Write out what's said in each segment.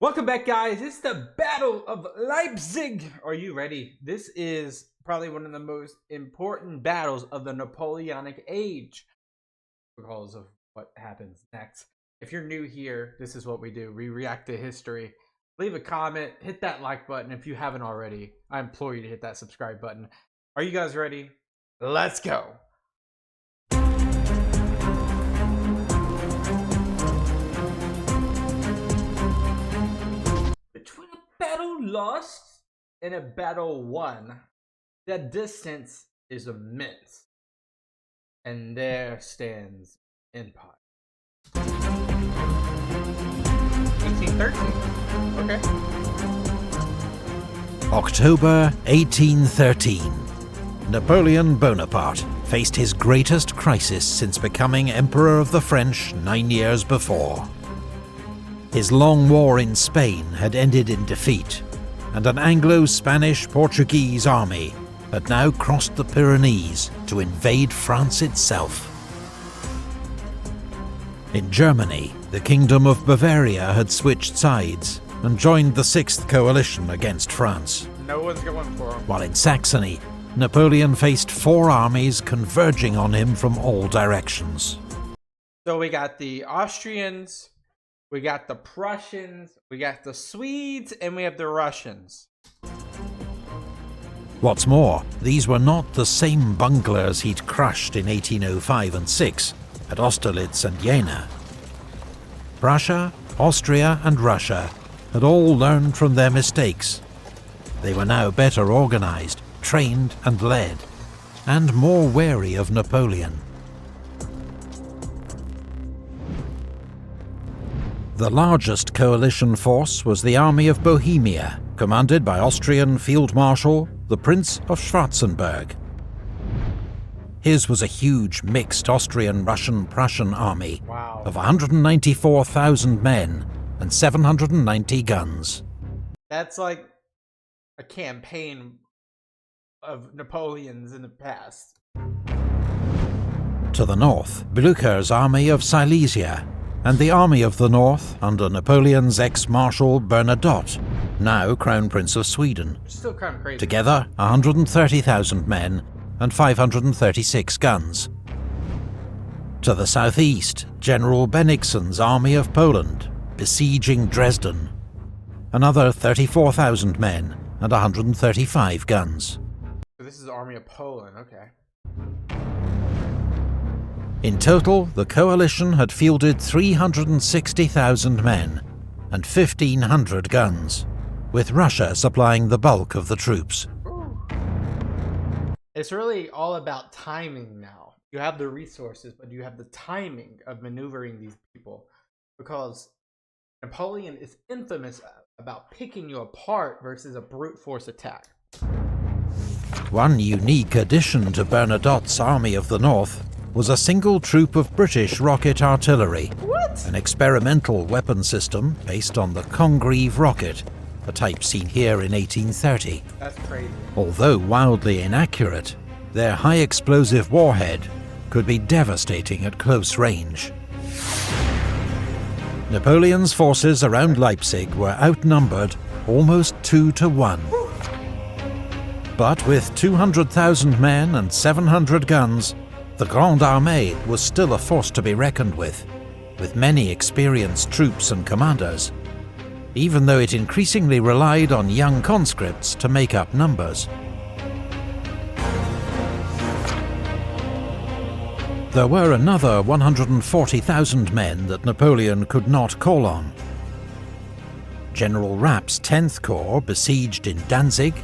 Welcome back, guys. It's the Battle of Leipzig. Are you ready? This is probably one of the most important battles of the Napoleonic age because of what happens next. If you're new here, this is what we do. We react to history. Leave a comment, hit that like button if you haven't already. I implore you to hit that subscribe button. Are you guys ready? Let's go. Between a battle lost and a battle won, the distance is immense. And there stands empire. 1813. Okay. October 1813. Napoleon Bonaparte faced his greatest crisis since becoming Emperor of the French 9 years before. His long war in Spain had ended in defeat, and an Anglo-Spanish-Portuguese army had now crossed the Pyrenees to invade France itself. In Germany, the Kingdom of Bavaria had switched sides and joined the Sixth Coalition against France. No one's going for him. While in Saxony, Napoleon faced four armies converging on him from all directions. So we got the Austrians, we got the Prussians, we got the Swedes, and we have the Russians. What's more, these were not the same bunglers he'd crushed in 1805 and 6 at Austerlitz and Jena. Prussia, Austria and Russia had all learned from their mistakes. They were now better organized, trained and led, and more wary of Napoleon. The largest coalition force was the Army of Bohemia, commanded by Austrian Field Marshal the Prince of Schwarzenberg. His was a huge mixed Austrian-Russian-Prussian army of 194,000 men and 790 guns. That's like a campaign of Napoleon's in the past. To the north, Blücher's army of Silesia, and the Army of the North under Napoleon's ex-marshal Bernadotte, now Crown Prince of Sweden. Still kind of crazy. Together, 130,000 men and 536 guns. To the southeast, General Bennigsen's Army of Poland, besieging Dresden. Another 34,000 men and 135 guns. So this is the Army of Poland, okay. In total, the coalition had fielded 360,000 men and 1,500 guns, with Russia supplying the bulk of the troops. It's really all about timing now. You have the resources, but you have the timing of maneuvering these people, because Napoleon is infamous about picking you apart versus a brute force attack. One unique addition to Bernadotte's Army of the North was a single troop of British rocket artillery. What? An experimental weapon system based on the Congreve rocket, a type seen here in 1830. That's crazy. Although wildly inaccurate, their high-explosive warhead could be devastating at close range. Napoleon's forces around Leipzig were outnumbered almost 2-1. But with 200,000 men and 700 guns, the Grande Armée was still a force to be reckoned with many experienced troops and commanders, even though it increasingly relied on young conscripts to make up numbers. There were another 140,000 men that Napoleon could not call on. General Rapp's 10th Corps besieged in Danzig,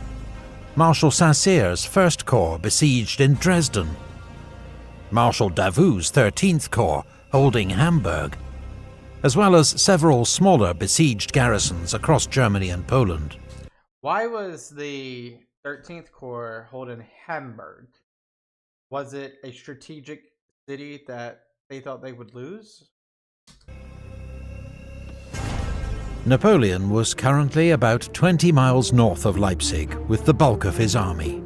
Marshal Saint-Cyr's 1st Corps besieged in Dresden, Marshal Davout's 13th Corps holding Hamburg, as well as several smaller besieged garrisons across Germany and Poland. Why was the 13th Corps holding Hamburg? Was it a strategic city that they thought they would lose? Napoleon was currently about 20 miles north of Leipzig with the bulk of his army.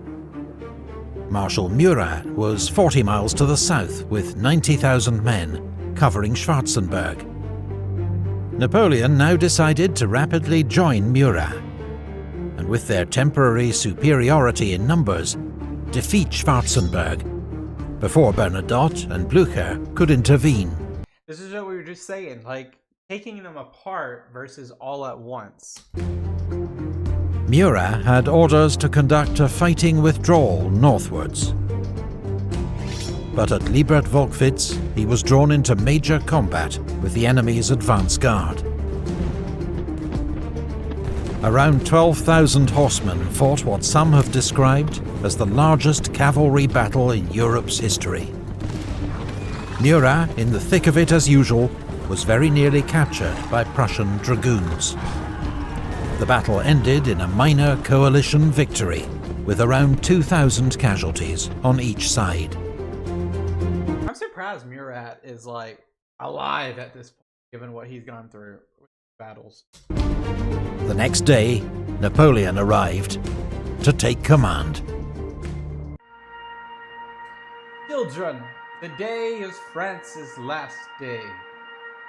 Marshal Murat was 40 miles to the south with 90,000 men, covering Schwarzenberg. Napoleon now decided to rapidly join Murat, and with their temporary superiority in numbers, defeat Schwarzenberg, before Bernadotte and Blücher could intervene. This is what we were just saying, like, taking them apart versus all at once. Murat had orders to conduct a fighting withdrawal northwards. But at Liebert-Volkwitz, he was drawn into major combat with the enemy's advance guard. Around 12,000 horsemen fought what some have described as the largest cavalry battle in Europe's history. Murat, in the thick of it as usual, was very nearly captured by Prussian dragoons. The battle ended in a minor coalition victory, with around 2,000 casualties on each side. I'm surprised Murat is, like, alive at this point, given what he's gone through with battles. The next day, Napoleon arrived to take command. Children, today is France's last day.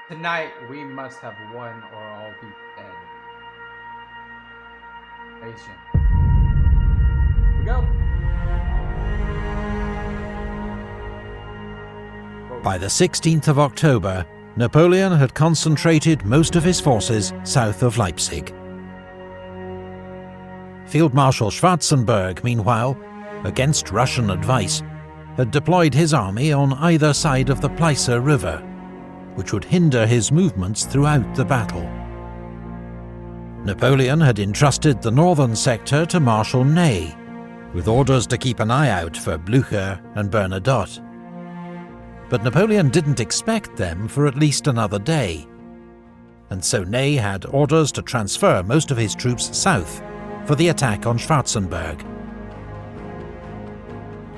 Tonight we must have won or all be dead. Patient. Here we go. By the 16th of October, Napoleon had concentrated most of his forces south of Leipzig. Field Marshal Schwarzenberg, meanwhile, against Russian advice, had deployed his army on either side of the Pleiße River, which would hinder his movements throughout the battle. Napoleon had entrusted the northern sector to Marshal Ney, with orders to keep an eye out for Blücher and Bernadotte. But Napoleon didn't expect them for at least another day, and so Ney had orders to transfer most of his troops south for the attack on Schwarzenberg.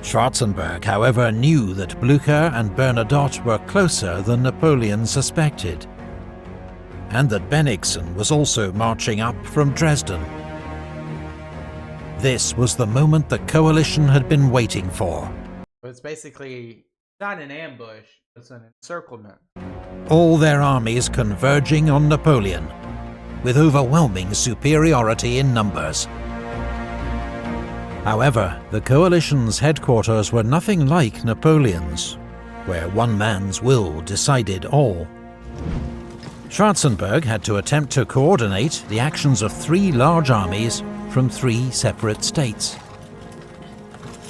Schwarzenberg, however, knew that Blücher and Bernadotte were closer than Napoleon suspected, and that Bennigsen was also marching up from Dresden. This was the moment the coalition had been waiting for. It's basically not an ambush, it's an encirclement. All their armies converging on Napoleon, with overwhelming superiority in numbers. However, the coalition's headquarters were nothing like Napoleon's, where one man's will decided all. Schwarzenberg had to attempt to coordinate the actions of 3 large armies from 3 separate states.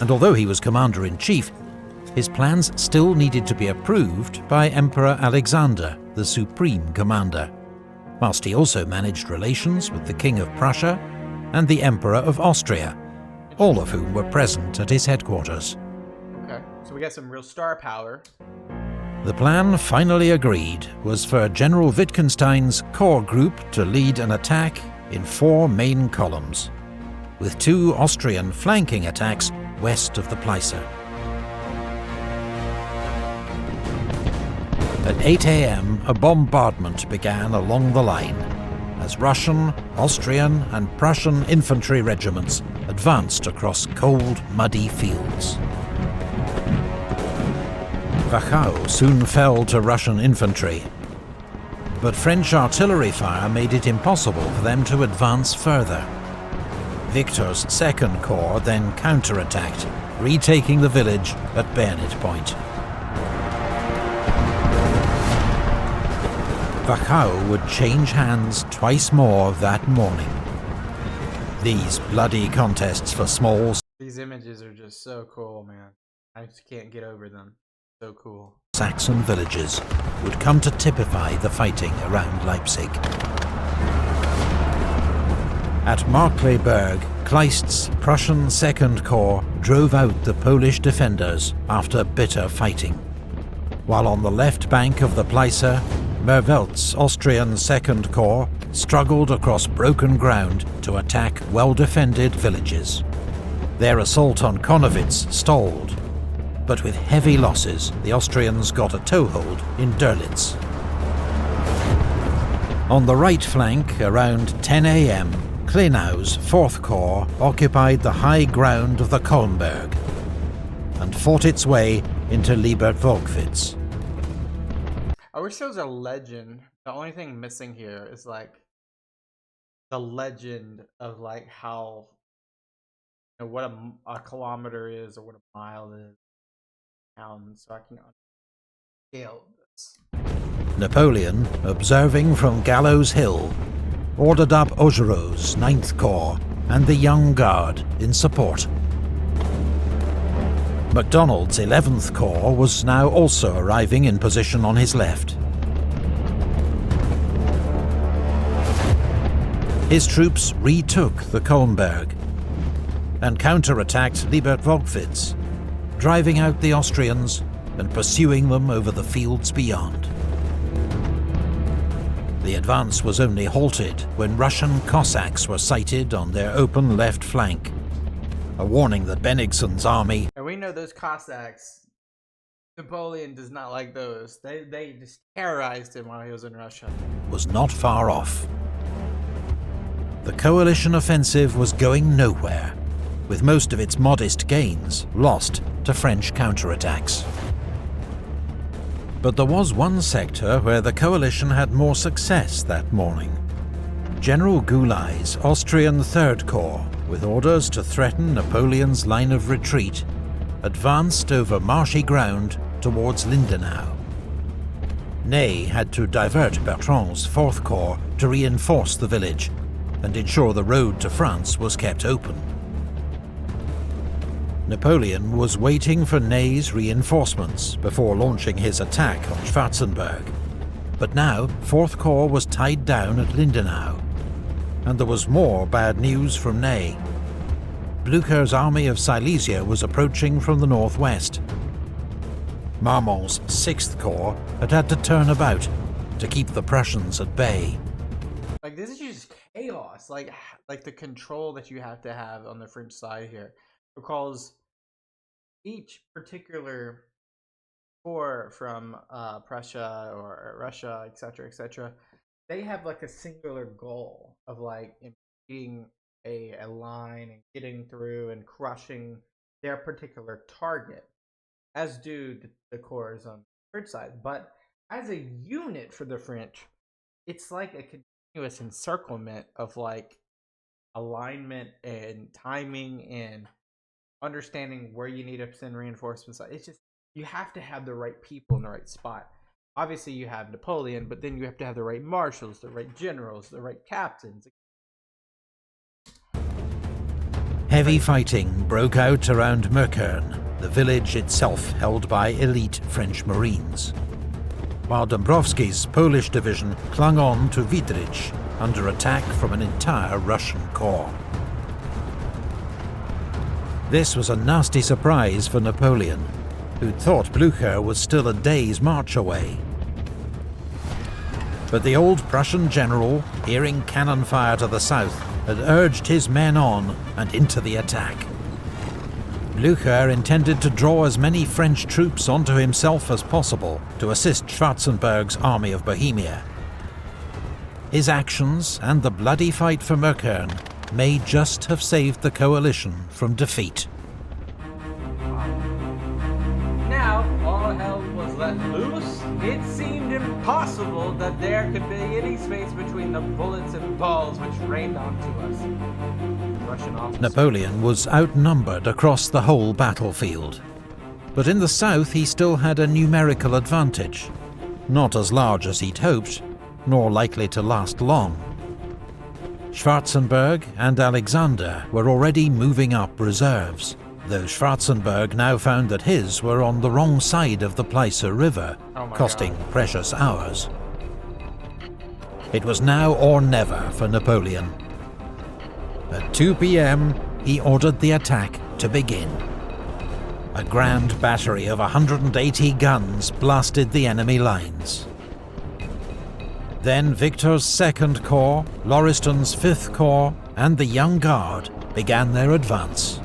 And although he was commander-in-chief, his plans still needed to be approved by Emperor Alexander, the supreme commander, whilst he also managed relations with the King of Prussia and the Emperor of Austria, all of whom were present at his headquarters. Okay, so we got some real star power. The plan finally agreed was for General Wittgenstein's corps group to lead an attack in 4 main columns, with 2 Austrian flanking attacks west of the Pleiße. At 8 a.m, a bombardment began along the line, as Russian, Austrian and Prussian infantry regiments advanced across cold, muddy fields. Wachau soon fell to Russian infantry, but French artillery fire made it impossible for them to advance further. Victor's Second Corps then counterattacked, retaking the village at bayonet point. Wachau would change hands twice more that morning. These bloody contests for small... These images are just so cool, man. I just can't get over them. So cool. Saxon villages would come to typify the fighting around Leipzig. At Markkleeberg, Kleist's Prussian Second Corps drove out the Polish defenders after bitter fighting, while on the left bank of the Pleiße, Merveldt's Austrian Second Corps struggled across broken ground to attack well-defended villages. Their assault on Konnewitz stalled, but with heavy losses, the Austrians got a toehold in Dörlitz. On the right flank, around 10 a.m, Klenau's 4th Corps occupied the high ground of the Kolmberg and fought its way into Liebert-Volkwitz. I wish there was a legend The only thing missing here is like the legend of like how, you know, what a kilometer is or what a mile is, pounds, so I can scale this. Napoleon, observing from Gallows Hill, ordered up Augereau's 9th Corps and the Young Guard in support. MacDonald's 11th Corps was now also arriving in position on his left. His troops retook the Kölnberg and counterattacked Liebertwolkwitz, driving out the Austrians and pursuing them over the fields beyond. The advance was only halted when Russian Cossacks were sighted on their open left flank, a warning that Bennigsen's army— And we know those Cossacks, Napoleon does not like those. They just terrorized him while he was in Russia. —was not far off. The coalition offensive was going nowhere, with most of its modest gains lost to French counterattacks. But there was one sector where the coalition had more success that morning. General Goulay's Austrian 3rd Corps, with orders to threaten Napoleon's line of retreat, advanced over marshy ground towards Lindenau. Ney had to divert Bertrand's 4th Corps to reinforce the village and ensure the road to France was kept open. Napoleon was waiting for Ney's reinforcements before launching his attack on Schwarzenberg, but now 4th Corps was tied down at Lindenau, and there was more bad news from Ney. Blücher's army of Silesia was approaching from the northwest. Marmont's 6th Corps had to turn about to keep the Prussians at bay. Like, this is just chaos, like the control that you have to have on the French side here, because each particular corps from Prussia or Russia, etc., they have like a singular goal of like impeding a line and getting through and crushing their particular target, as do the corps on the French side. But as a unit for the French, it's like a continuous encirclement of like alignment and timing and understanding where you need to send reinforcements. It's just, you have to have the right people in the right spot. Obviously you have Napoleon, but then you have to have the right marshals, the right generals, the right captains. Heavy fighting broke out around Möckern, the village itself held by elite French Marines, while Dąbrowski's Polish division clung on to Wiedrich under attack from an entire Russian corps. This was a nasty surprise for Napoleon, who'd thought Blücher was still a day's march away. But the old Prussian general, hearing cannon fire to the south, had urged his men on and into the attack. Blücher intended to draw as many French troops onto himself as possible to assist Schwarzenberg's army of Bohemia. His actions and the bloody fight for Möckern may just have saved the coalition from defeat. Now, all hell was let loose. It seemed impossible that there could be any space between the bullets and balls which rained onto us. Russian officers. Napoleon was outnumbered across the whole battlefield, but in the south he still had a numerical advantage, not as large as he'd hoped, nor likely to last long. Schwarzenberg and Alexander were already moving up reserves, though Schwarzenberg now found that his were on the wrong side of the Pleiße River, costing precious hours. It was now or never for Napoleon. At 2 p.m, he ordered the attack to begin. A grand battery of 180 guns blasted the enemy lines. Then Victor's 2nd Corps, Lauriston's 5th Corps, and the Young Guard began their advance.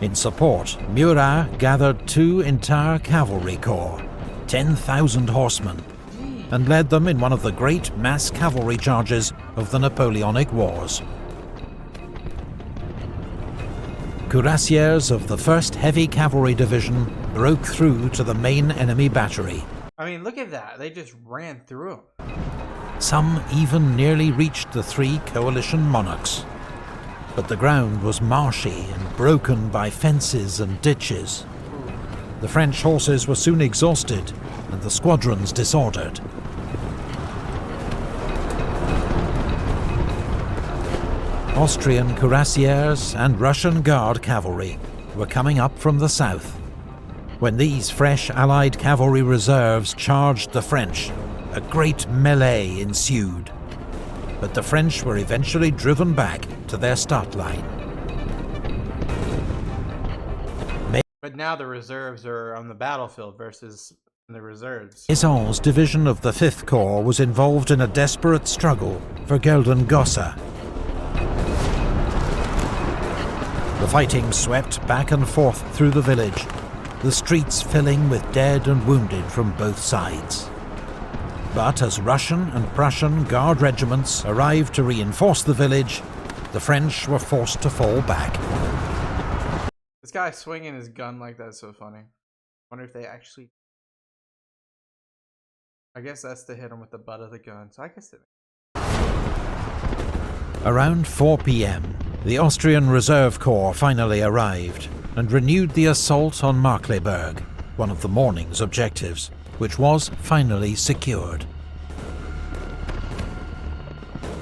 In support, Murat gathered 2 entire cavalry corps, 10,000 horsemen, and led them in one of the great mass cavalry charges of the Napoleonic Wars. Cuirassiers of the 1st Heavy Cavalry Division broke through to the main enemy battery, I mean, look at that. They just ran through them. Some even nearly reached the three coalition monarchs. But the ground was marshy and broken by fences and ditches. The French horses were soon exhausted and the squadrons disordered. Austrian cuirassiers and Russian Guard cavalry were coming up from the south. When these fresh Allied cavalry reserves charged the French, a great melee ensued. But the French were eventually driven back to their start line. But now the reserves are on the battlefield versus the reserves. Maison's division of the 5th Corps was involved in a desperate struggle for Geldengosse. The fighting swept back and forth through the village, the streets filling with dead and wounded from both sides. But as Russian and Prussian Guard regiments arrived to reinforce the village, the French were forced to fall back. This guy swinging his gun like that's so funny. Wonder if they actually... I guess that's to hit him with the butt of the gun, so I guess it... Around 4 p.m, the Austrian Reserve Corps finally arrived and renewed the assault on Markkleeberg, one of the morning's objectives, which was finally secured.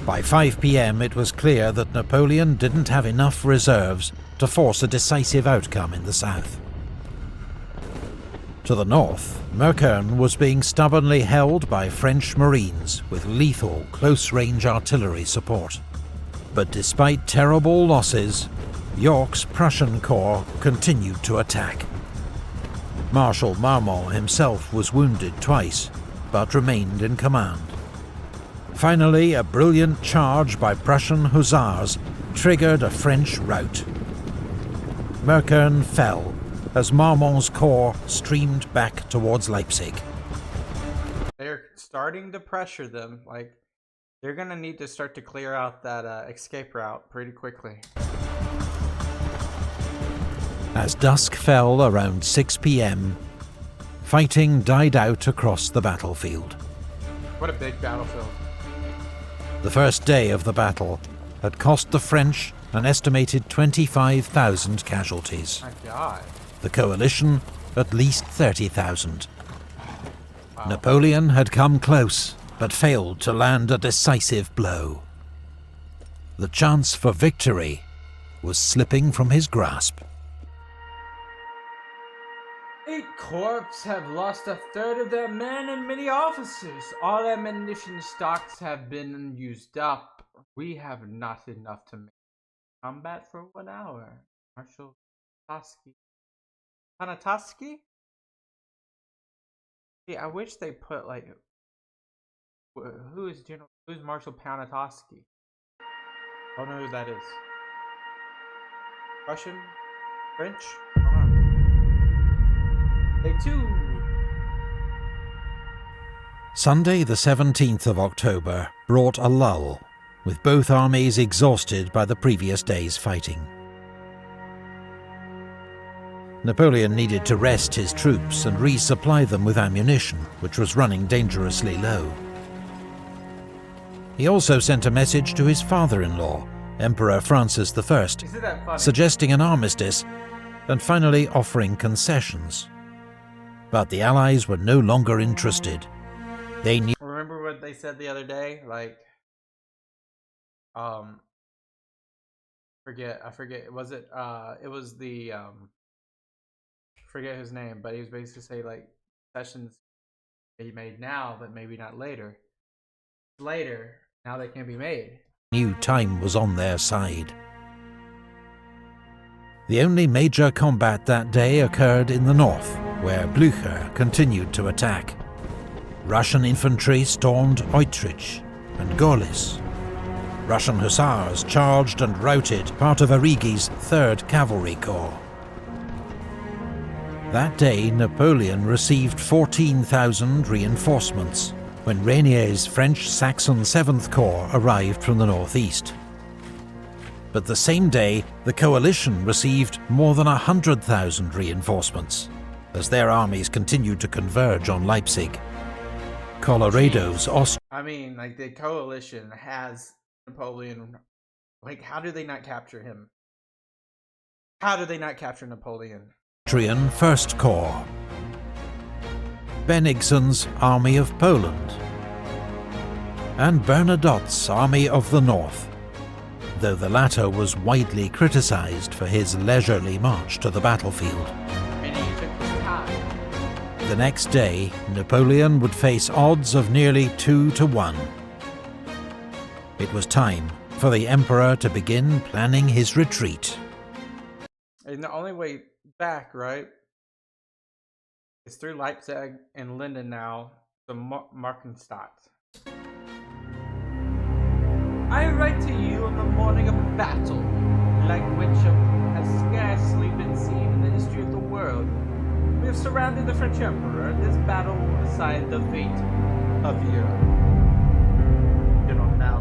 By 5 p.m, it was clear that Napoleon didn't have enough reserves to force a decisive outcome in the south. To the north, Meukern was being stubbornly held by French Marines with lethal close-range artillery support. But despite terrible losses, York's Prussian Corps continued to attack. Marshal Marmont himself was wounded twice, but remained in command. Finally, a brilliant charge by Prussian hussars triggered a French rout. Meukern fell as Marmont's corps streamed back towards Leipzig. They're starting to pressure them. Like, they're gonna need to start to clear out that escape route pretty quickly. As dusk fell around 6 p.m, fighting died out across the battlefield. What a big battlefield. The first day of the battle had cost the French an estimated 25,000 casualties. My God. The coalition at least 30,000. Wow. Napoleon had come close, but failed to land a decisive blow. The chance for victory was slipping from his grasp. 8 corps have lost a third of their men and many officers. All ammunition stocks have been used up. We have not enough to make combat for 1 hour. Marshal Poniatowski? Yeah, I wish they put like who's Marshal Poniatowski? I don't know who that is. Russian? French? I don't know. Day 2. Sunday the 17th of October brought a lull, with both armies exhausted by the previous day's fighting. Napoleon needed to rest his troops and resupply them with ammunition, which was running dangerously low. He also sent a message to his father-in-law, Emperor Francis I, suggesting an armistice and finally offering concessions. But the Allies were no longer interested. They knew... Remember what they said the other day? Like, I forget, was it, it was the, forget his name, but he was basically saying, like, concessions be made now, but maybe not later. Later, now they can be made. New time was on their side. The only major combat that day occurred in the north, where Blücher continued to attack. Russian infantry stormed Eutrich and Gorlice. Russian hussars charged and routed part of Arrighi's 3rd Cavalry Corps. That day, Napoleon received 14,000 reinforcements when Reynier's French Saxon 7th Corps arrived from the northeast. But the same day, the coalition received more than 100,000 reinforcements. as their armies continued to converge on Leipzig. Colorado's I mean, like, the coalition has Napoleon. Like, how do they not capture him? How do they not capture Napoleon? Austrian First Corps, Bennigsen's Army of Poland, and Bernadotte's Army of the North, though the latter was widely criticised for his leisurely march to the battlefield. And he took his time. The next day, Napoleon would face odds of nearly 2-1. It was time for the Emperor to begin planning his retreat. And the only way back, right, is through Leipzig and Lindenau to Markenstadt. I write to you on the morning of a battle, like which has scarcely been seen in the history of the world. We have surrounded the French Emperor. This battle will decide the fate of Europe. You know, now,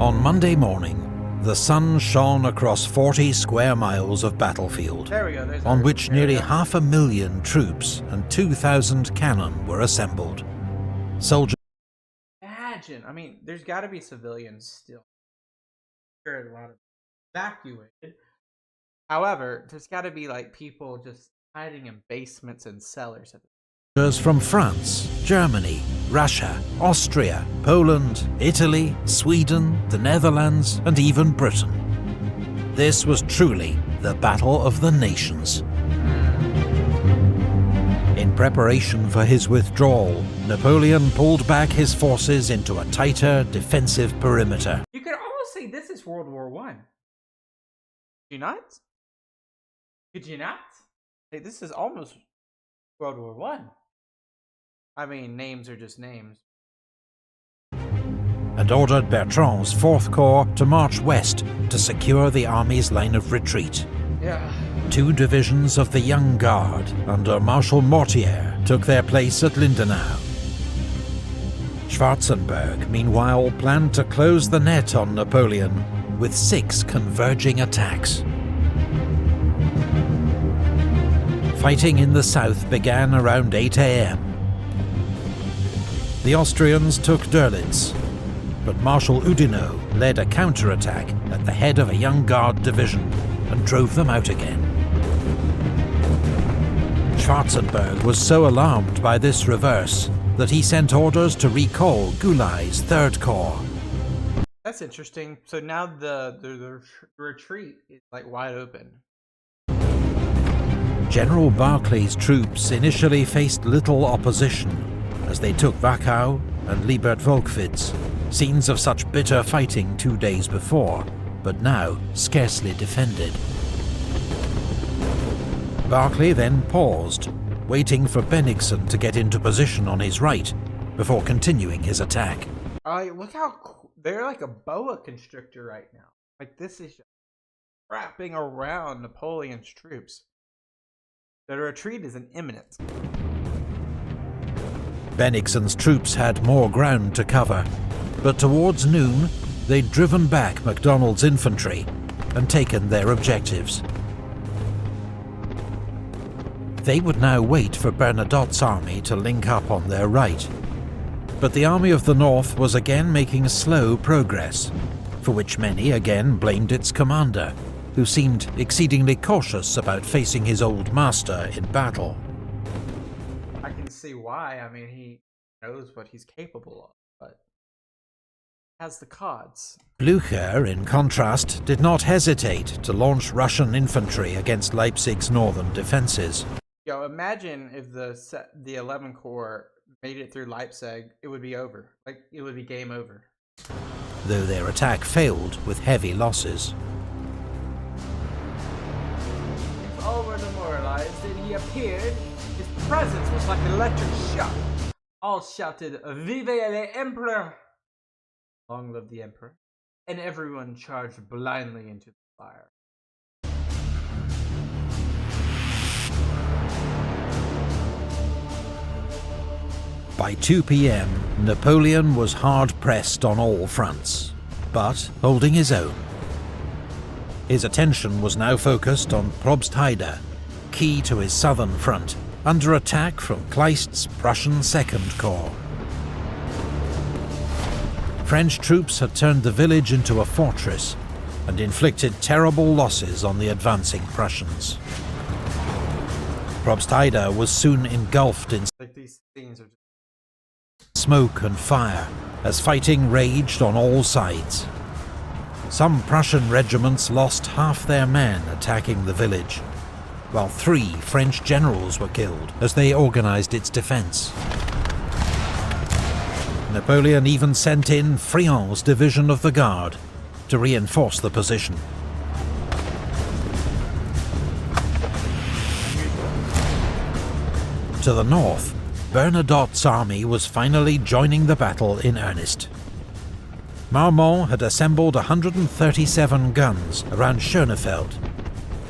On Monday morning, the sun shone across 40 square miles of battlefield, there we go, on which nearly 500,000 troops and 2,000 cannon were assembled. Soldiers. Imagine, I mean, there's got to be civilians still. Sure, a lot of evacuated. However, there's got to be like people just hiding in basements and cellars. From France, Germany, Russia, Austria, Poland, Italy, Sweden, the Netherlands, and even Britain. This was truly the Battle of the Nations. In preparation for his withdrawal, Napoleon pulled back his forces into a tighter defensive perimeter. You could almost say this is World War I. Could you not? Could you not? Hey, this is almost World War I. I mean, names are just names. And ordered Bertrand's 4th Corps to march west to secure the army's line of retreat. Yeah. 2 divisions of the Young Guard under Marshal Mortier took their place at Lindenau. Schwarzenberg, meanwhile, planned to close the net on Napoleon with 6 converging attacks. Fighting in the south began around 8 AM. The Austrians took Dörlitz, but Marshal Oudinot led a counterattack at the head of a Young Guard division and drove them out again. Schwarzenberg was so alarmed by this reverse that he sent orders to recall Goulay's 3rd Corps. That's interesting. So now the retreat is like wide open. General Barclay's troops initially faced little opposition as they took Wachau and Liebert-Volkwitz, scenes of such bitter fighting 2 days before, but now scarcely defended. Barclay then paused, waiting for Bennigsen to get into position on his right, before continuing his attack. Look how they're like a boa constrictor right now. Like, this is just wrapping around Napoleon's troops. The retreat is imminent. Bennigsen's troops had more ground to cover, but towards noon, they'd driven back MacDonald's infantry and taken their objectives. They would now wait for Bernadotte's army to link up on their right, but the Army of the North was again making slow progress, for which many again blamed its commander, who seemed exceedingly cautious about facing his old master in battle. I can see why. I mean, he knows what he's capable of, but has the cards. Blücher, in contrast, did not hesitate to launch Russian infantry against Leipzig's northern defences. Yo, imagine if the 11 Corps made it through Leipzig, it would be over. Like, it would be game over. Though their attack failed with heavy losses. If all were demoralized and he appeared, his presence was like an electric shock. All shouted, "Vive l'Empereur!" Long live the Emperor. And everyone charged blindly into the fire. By 2 PM, Napoleon was hard-pressed on all fronts, but holding his own. His attention was now focused on Probstheide, key to his southern front, under attack from Kleist's Prussian Second Corps. French troops had turned the village into a fortress and inflicted terrible losses on the advancing Prussians. Probstheide was soon engulfed in these scenes are smoke and fire as fighting raged on all sides. Some Prussian regiments lost half their men attacking the village, while 3 French generals were killed as they organised its defence. Napoleon even sent in Friant's division of the Guard to reinforce the position. To the north, Bernadotte's army was finally joining the battle in earnest. Marmont had assembled 137 guns around Schönefeld,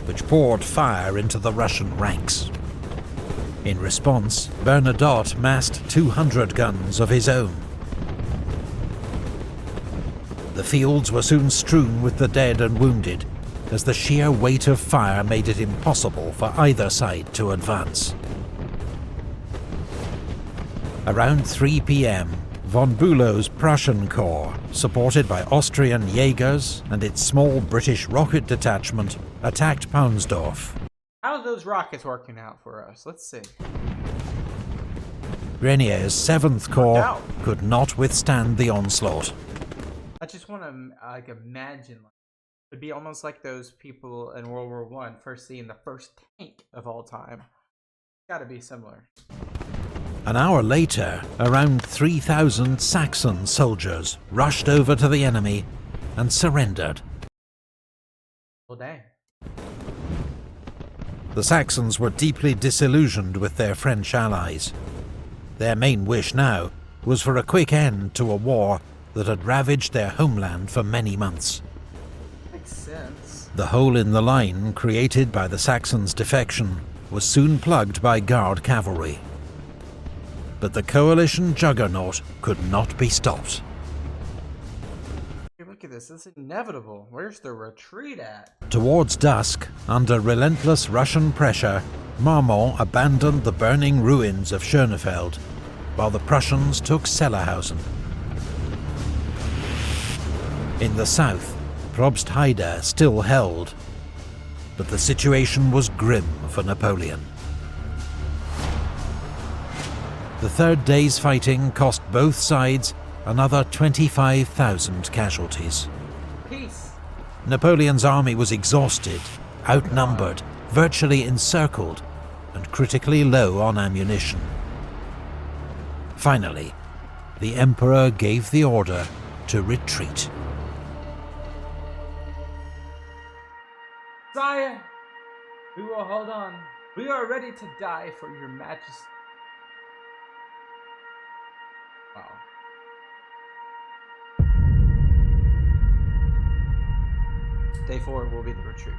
which poured fire into the Russian ranks. In response, Bernadotte massed 200 guns of his own. The fields were soon strewn with the dead and wounded, as the sheer weight of fire made it impossible for either side to advance. Around 3 p.m, von Bülow's Prussian Corps, supported by Austrian Jaegers and its small British rocket detachment, attacked Paunsdorf. How are those rockets working out for us? Let's see. Reynier's 7th Corps could not withstand the onslaught. I just want to imagine, it'd be almost like those people in World War I first seeing the first tank of all time. Gotta be similar. An hour later, around 3,000 Saxon soldiers rushed over to the enemy and surrendered. Well, dang. The Saxons were deeply disillusioned with their French allies. Their main wish now was for a quick end to a war that had ravaged their homeland for many months. Makes sense. The hole in the line created by the Saxons' defection was soon plugged by Guard cavalry. But the coalition juggernaut could not be stopped. Hey, look at this. This is inevitable. Where's the retreat at? Towards dusk, under relentless Russian pressure, Marmont abandoned the burning ruins of Schönefeld, while the Prussians took Sellerhausen. In the south, Probstheide still held, but the situation was grim for Napoleon. The third day's fighting cost both sides another 25,000 casualties. Peace. Napoleon's army was exhausted, outnumbered, virtually encircled, and critically low on ammunition. Finally, the Emperor gave the order to retreat. Sire, we will hold on. We are ready to die for your majesty. Wow. Day 4 will be the retreat.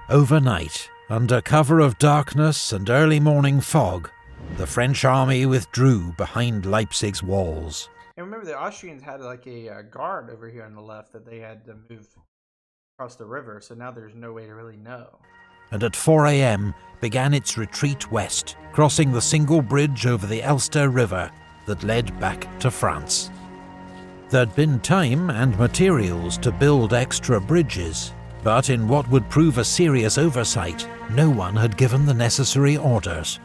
Overnight, under cover of darkness and early morning fog, the French army withdrew behind Leipzig's walls. And remember, the Austrians had like a guard over here on the left that they had to move across the river, so now there's no way to really know. And at 4 a.m. began its retreat west, crossing the single bridge over the Elster River that led back to France. There'd been time and materials to build extra bridges, but in what would prove a serious oversight, no one had given the necessary orders.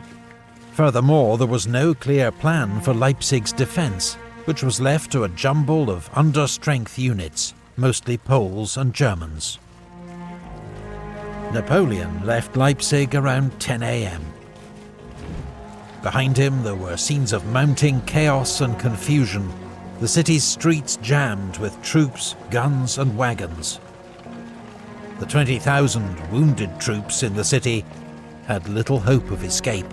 Furthermore, there was no clear plan for Leipzig's defence, which was left to a jumble of understrength units, mostly Poles and Germans. Napoleon left Leipzig around 10 a.m. Behind him there were scenes of mounting chaos and confusion, the city's streets jammed with troops, guns and wagons. The 20,000 wounded troops in the city had little hope of escape.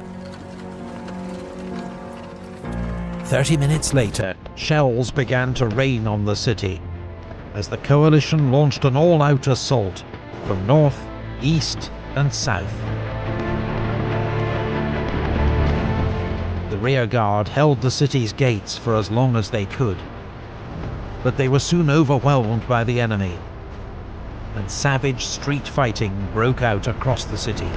30 minutes later, shells began to rain on the city as the coalition launched an all-out assault from north, east and south. The rearguard held the city's gates for as long as they could, but they were soon overwhelmed by the enemy. and savage street fighting broke out across the city.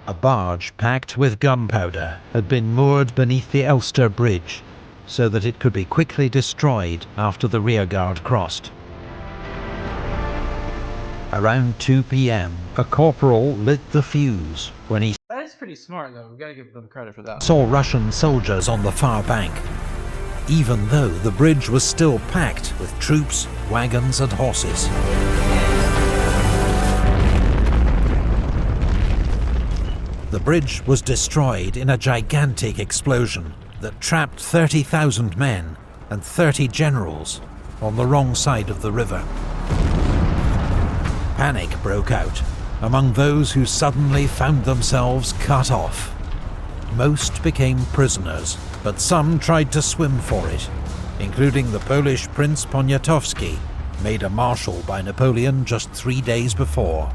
A barge packed with gunpowder had been moored beneath the Elster Bridge, so that it could be quickly destroyed after the rearguard crossed. Around 2 p.m, a corporal lit the fuse when he That is pretty smart, though. We gotta give them credit for that. saw Russian soldiers on the far bank, even though the bridge was still packed with troops, wagons and horses. The bridge was destroyed in a gigantic explosion that trapped 30,000 men and 30 generals on the wrong side of the river. Panic broke out among those who suddenly found themselves cut off. Most became prisoners, but some tried to swim for it, including the Polish Prince Poniatowski, made a marshal by Napoleon just 3 days before.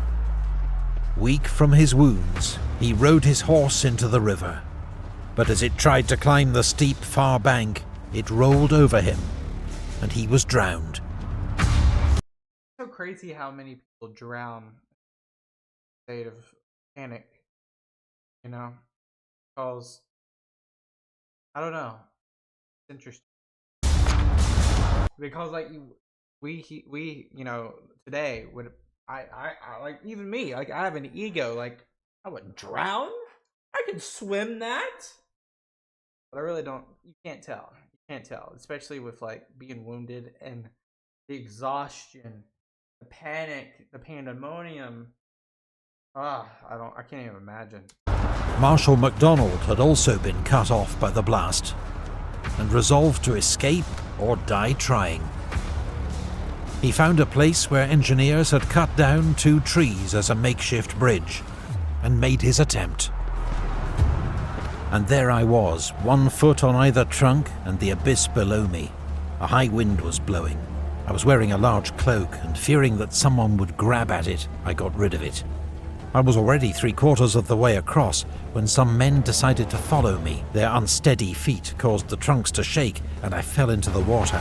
Weak from his wounds, he rode his horse into the river, but as it tried to climb the steep far bank, it rolled over him, and he was drowned. So crazy how many people drown in a state of panic, you know? Because, I don't know, it's interesting. Because, like, we you know, today, would I like, even me, like, I have an ego, like, I wouldn't drown. I could swim that. But I really don't, you can't tell. You can't tell, especially with, like, being wounded and the exhaustion, the panic, the pandemonium. I can't even imagine. Marshal MacDonald had also been cut off by the blast, and resolved to escape or die trying. He found a place where engineers had cut down 2 trees as a makeshift bridge, and made his attempt. And there I was, 1 foot on either trunk and the abyss below me. A high wind was blowing. I was wearing a large cloak, and fearing that someone would grab at it, I got rid of it. I was already 3/4 of the way across when some men decided to follow me. Their unsteady feet caused the trunks to shake, and I fell into the water.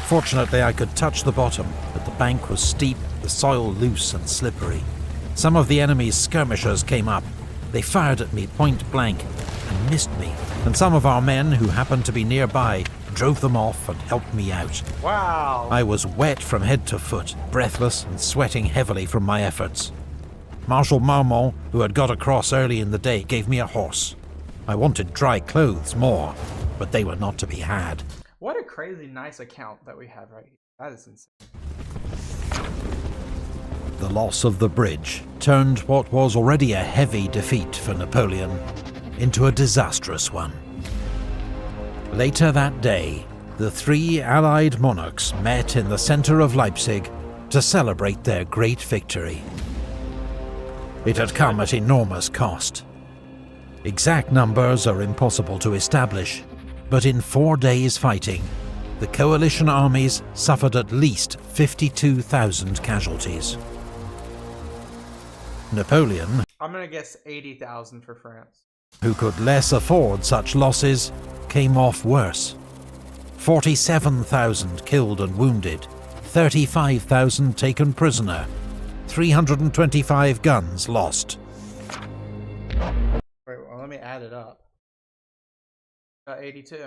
Fortunately, I could touch the bottom, but the bank was steep, the soil loose and slippery. Some of the enemy's skirmishers came up. They fired at me point blank and missed me, and some of our men who happened to be nearby drove them off and helped me out. Wow. I was wet from head to foot, breathless and sweating heavily from my efforts. Marshal Marmont, who had got across early in the day, gave me a horse. I wanted dry clothes more, but they were not to be had. What a crazy nice account that we have right here. That is insane. The loss of the bridge turned what was already a heavy defeat for Napoleon into a disastrous one. Later that day, the 3 Allied monarchs met in the centre of Leipzig to celebrate their great victory. It had come at enormous cost. Exact numbers are impossible to establish, but in 4 days' fighting, the coalition armies suffered at least 52,000 casualties. Napoleon, I'm gonna guess 80,000 for France. who could less afford such losses, came off worse. 47,000 killed and wounded, 35,000 taken prisoner, 325 guns lost. Wait, well, let me add it up. 82.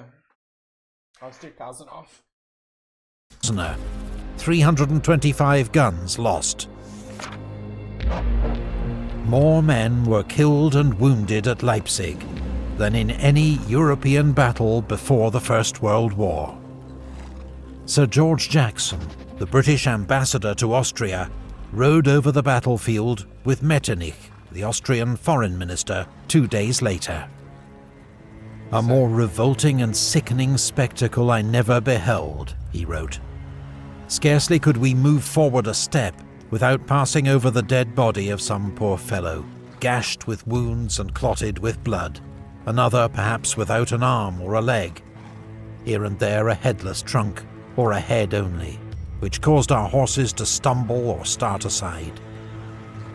I was 2,000 off. Prisoner, 325 guns lost. More men were killed and wounded at Leipzig than in any European battle before the First World War. Sir George Jackson, the British ambassador to Austria, rode over the battlefield with Metternich, the Austrian foreign minister, 2 days later. "A more revolting and sickening spectacle I never beheld," he wrote. "Scarcely could we move forward a step without passing over the dead body of some poor fellow, gashed with wounds and clotted with blood, another perhaps without an arm or a leg, here and there a headless trunk, or a head only, which caused our horses to stumble or start aside.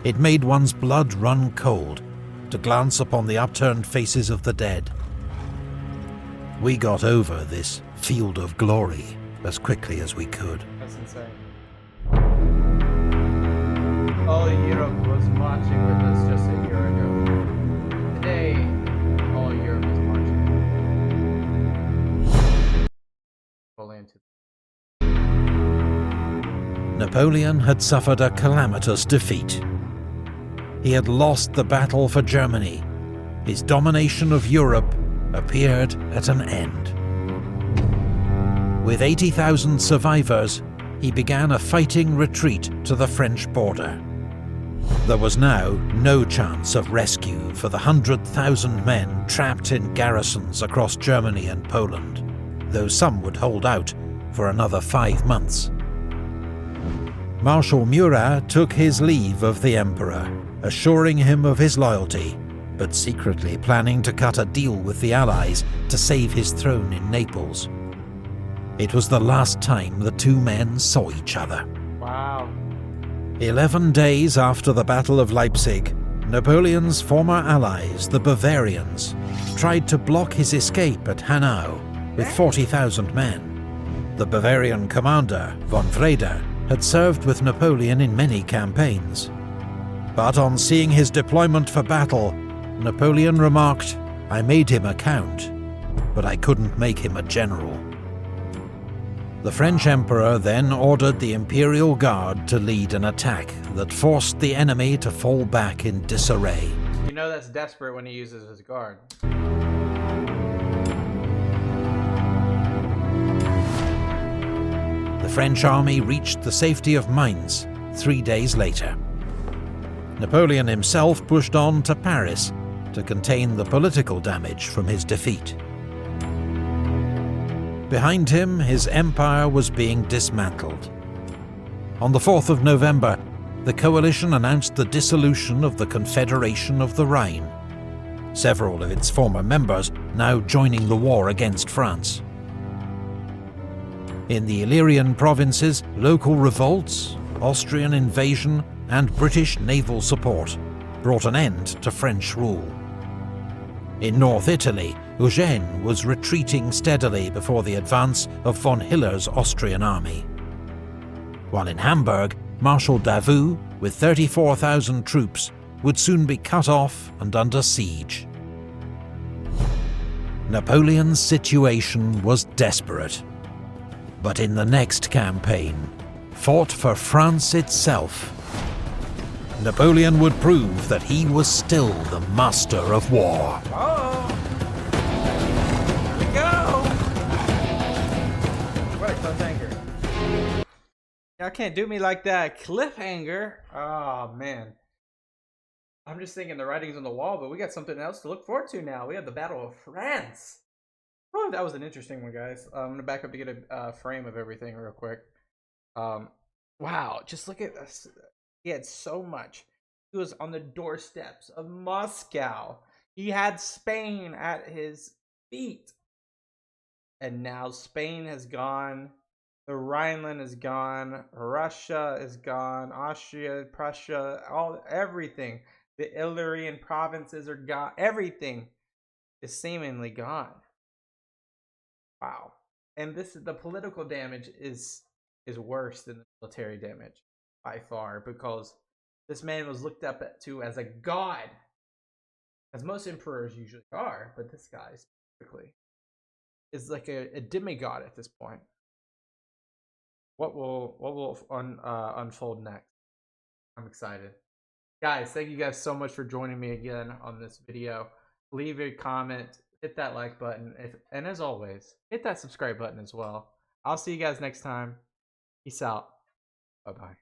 It made one's blood run cold, to glance upon the upturned faces of the dead. We got over this field of glory as quickly as we could. That's insane. All Europe was marching with us just a year ago. Today, all Europe is marching. Napoleon had suffered a calamitous defeat. He had lost the battle for Germany. His domination of Europe appeared at an end. With 80,000 survivors, he began a fighting retreat to the French border. There was now no chance of rescue for the 100,000 men trapped in garrisons across Germany and Poland, though some would hold out for another 5 months. Marshal Murat took his leave of the Emperor, assuring him of his loyalty, but secretly planning to cut a deal with the Allies to save his throne in Naples. It was the last time the two men saw each other. Wow. 11 days after the Battle of Leipzig, Napoleon's former allies, the Bavarians, tried to block his escape at Hanau with 40,000 men. The Bavarian commander, von Wrede, had served with Napoleon in many campaigns. But on seeing his deployment for battle, Napoleon remarked, "I made him a count, but I couldn't make him a general." The French Emperor then ordered the Imperial Guard to lead an attack that forced the enemy to fall back in disarray. You know that's desperate when he uses his guard. The French army reached the safety of Mainz 3 days later. Napoleon himself pushed on to Paris to contain the political damage from his defeat. Behind him, his empire was being dismantled. On the 4th of November, the coalition announced the dissolution of the Confederation of the Rhine, several of its former members now joining the war against France. In the Illyrian provinces, local revolts, Austrian invasion, and British naval support brought an end to French rule. In North Italy, Eugene was retreating steadily before the advance of von Hiller's Austrian army. While in Hamburg, Marshal Davout, with 34,000 troops, would soon be cut off and under siege. Napoleon's situation was desperate. But in the next campaign, fought for France itself, Napoleon would prove that he was still the master of war. Oh! Here we go! What a cliffhanger. Y'all can't do me like that. Cliffhanger? Oh, man. I'm just thinking the writing's on the wall, but we got something else to look forward to now. We have the Battle of France. Oh, that was an interesting one, guys. I'm going to back up to get a frame of everything real quick. Wow, just look at this. He had so much. He was on the doorsteps of Moscow. He had Spain at his feet. And now Spain has gone. The Rhineland is gone. Russia is gone. Austria, Prussia, everything. The Illyrian provinces are gone. Everything is seemingly gone. Wow. And the political damage is worse than the military damage by far, because this man was looked up to as a god, as most emperors usually are, but this guy specifically is like a demigod at this point. What will unfold next? I'm excited. Guys, thank you guys so much for joining me again on this video. Leave a comment, hit that like button, and as always, hit that subscribe button as well. I'll see you guys next time. Peace out. Bye-bye.